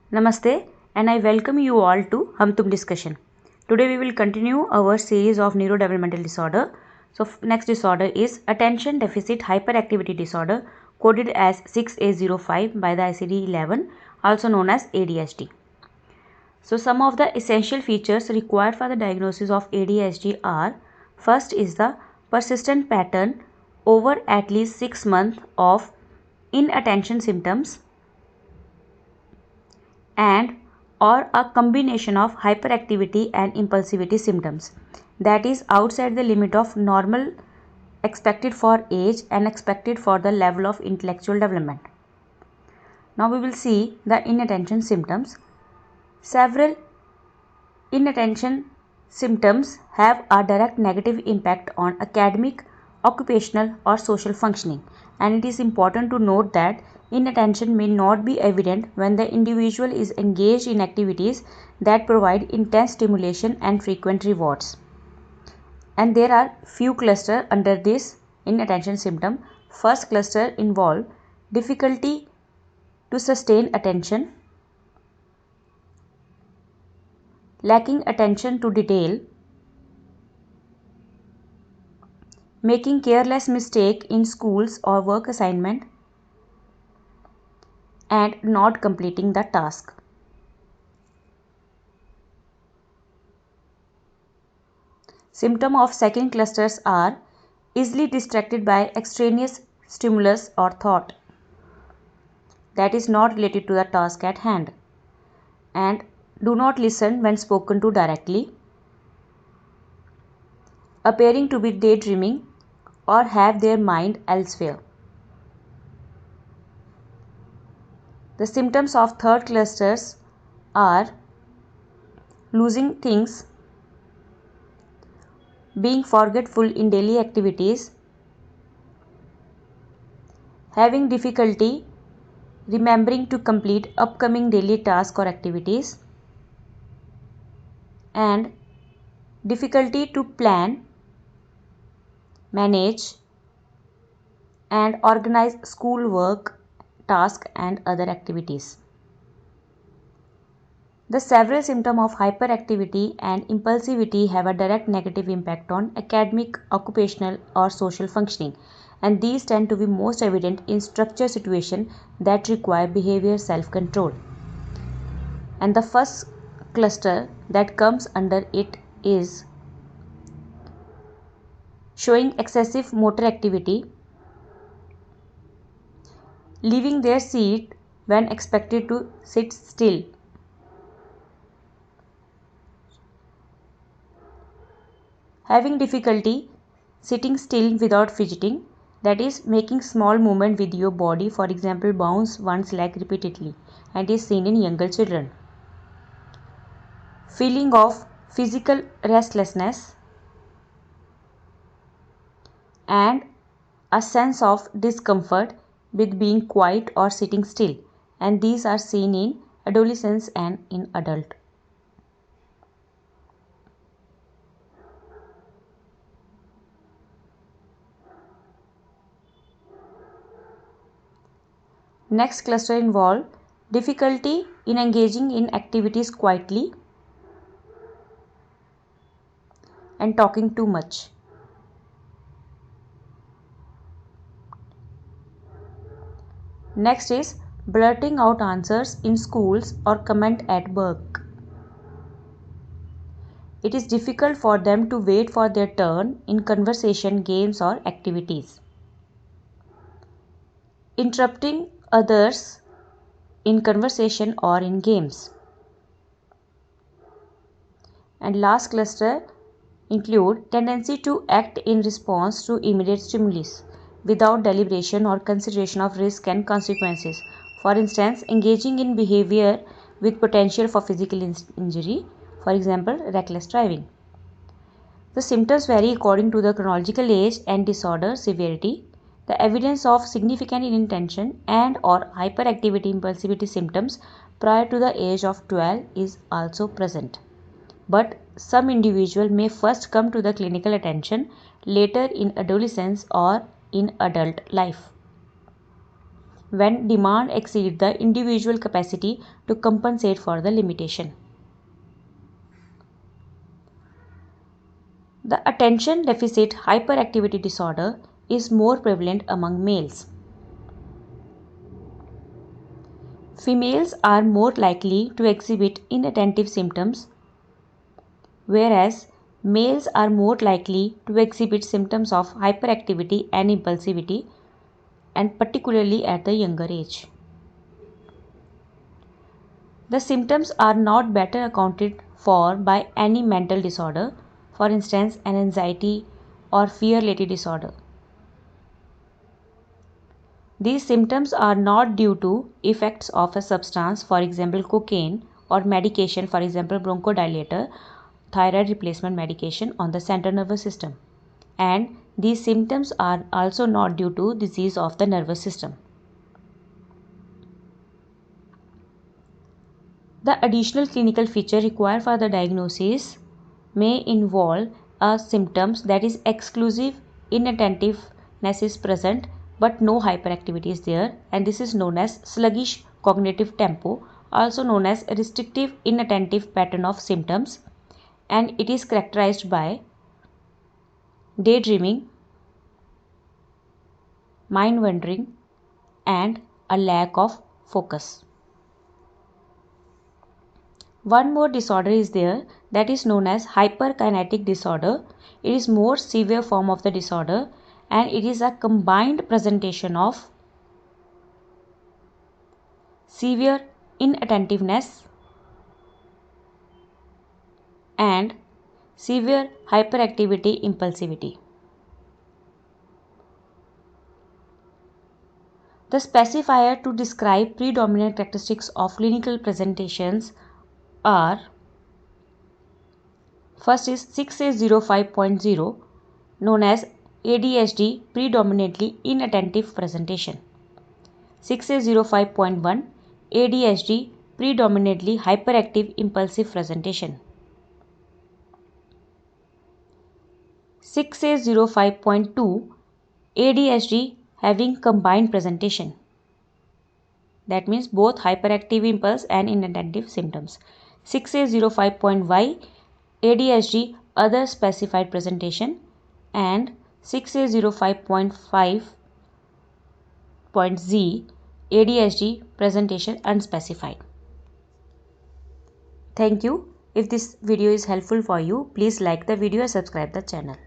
Namaste and I welcome you all to Hum Tum discussion. Today we will continue our series of neurodevelopmental disorder. So next disorder is attention deficit hyperactivity disorder, coded as 6A05 by the ICD-11, also known as ADHD. So some of the essential features required for the diagnosis of ADHD are: first is the persistent pattern over at least 6 months of inattention symptoms and or a combination of hyperactivity and impulsivity symptoms that is outside the limit of normal expected for age and expected for the level of intellectual development. Now we will see the inattention symptoms. Several inattention symptoms have a direct negative impact on academic, occupational or social functioning, and it is important to note that inattention may not be evident when the individual is engaged in activities that provide intense stimulation and frequent rewards. And there are few clusters under this inattention symptom. First cluster involve difficulty to sustain attention, lacking attention to detail, making careless mistake in schools or work assignment, and not completing the task. Symptoms of second clusters are easily distracted by extraneous stimulus or thought that is not related to the task at hand, and do not listen when spoken to directly, appearing to be daydreaming or have their mind elsewhere. The symptoms of third clusters are losing things, being forgetful in daily activities, having difficulty remembering to complete upcoming daily tasks or activities, and difficulty to plan, manage, and organize schoolwork, tasks, and other activities. The several symptoms of hyperactivity and impulsivity have a direct negative impact on academic, occupational, or social functioning, and these tend to be most evident in structured situations that require behavior self-control. And the first cluster that comes under it is showing excessive motor activity, leaving their seat when expected to sit still, having difficulty sitting still without fidgeting, that is making small movement with your body, for example bounce one's leg repeatedly, and is seen in younger children. Feeling of physical restlessness and a sense of discomfort with being quiet or sitting still, and these are seen in adolescents and in adult. Next cluster involve difficulty in engaging in activities quietly and talking too much. Next is blurting out answers in schools or comment at work. It is difficult for them to wait for their turn in conversation, games, or activities. Interrupting others in conversation or in games. And last cluster include tendency to act in response to immediate stimulus without deliberation or consideration of risk and consequences. For instance, engaging in behavior with potential for physical injury, for example, reckless driving. The symptoms vary according to the chronological age and disorder severity. The evidence of significant inattention and or hyperactivity impulsivity symptoms prior to the age of 12 is also present. But some individual may first come to the clinical attention later in adolescence or in adult life. when demand exceeds the individual capacity to compensate for the limitation. The attention deficit hyperactivity disorder is more prevalent among males. Females are more likely to exhibit inattentive symptoms, whereas males are more likely to exhibit symptoms of hyperactivity and impulsivity, and particularly at the younger age. The symptoms are not better accounted for by any mental disorder, for instance, an anxiety or fear-related disorder. These symptoms are not due to effects of a substance, for example, cocaine, or medication, for example, bronchodilator, thyroid replacement medication, on the central nervous system. And these symptoms are also not due to disease of the nervous system. The additional clinical feature required for the diagnosis may involve symptoms that is exclusive inattentiveness is present but no hyperactivity is there, and this is known as sluggish cognitive tempo, also known as restrictive inattentive pattern of symptoms, and it is characterized by daydreaming, mind wandering, and a lack of focus. One more disorder is there, that is known as hyperkinetic disorder. It is more severe form of the disorder, and it is a combined presentation of severe inattentiveness and severe hyperactivity impulsivity. The specifier to describe predominant characteristics of clinical presentations are: first is 6A05.0, known as ADHD predominantly inattentive presentation. 6A05.1, ADHD predominantly hyperactive impulsive presentation. 6A05.2, ADHD having combined presentation. That means both hyperactive impulse and inattentive symptoms. 6A05.Y, ADHD other specified presentation, and 6A05.5.Z, ADHD presentation unspecified. Thank you. If this video is helpful for you, please like the video and subscribe the channel.